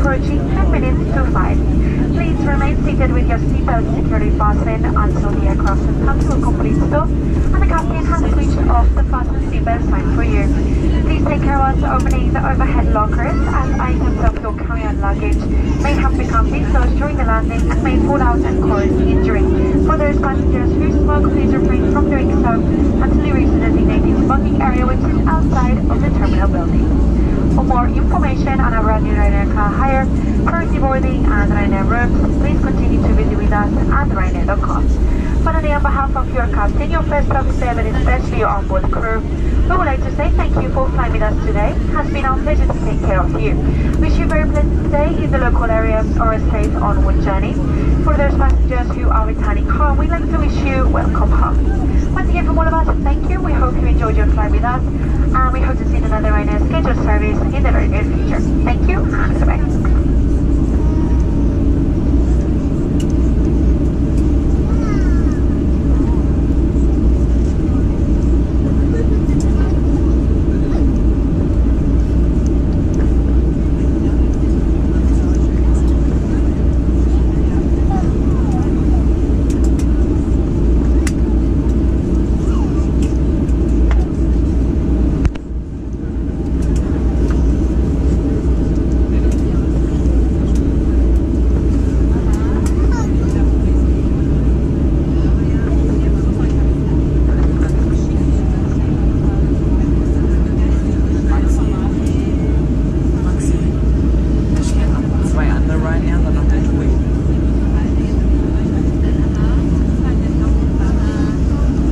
approaching 10 minutes to 5. Please remain seated with your seatbelt securely fastened until the aircraft has come to a complete stop and the captain has switched off the fasten seatbelt sign for you. Please take care whilst opening the overhead lockers, as items of your carry-on luggage may have become dislodged during the landing and may fall out and cause injury. For those passengers who smoke, please refrain from doing so until you reach the designated smoking area, which is outside of the terminal building. For more information on our brand new Ryanair car hire, priority boarding and Ryanair routes, please continue to visit with us at Ryanair.com. Finally, on behalf of your captain, your first officer, and especially your onboard crew, we would like to say thank you for flying with us today. It has been our pleasure to take care of you. Wish you a very pleasant stay in the local areas or a safe onward journey. For those passengers who are returning home, we'd like to wish you welcome home. Once again, from all of us, thank you. We hope you enjoyed your flight with us, and we hope to see another Ryanair scheduled service in the very near future. Thank you, and goodbye.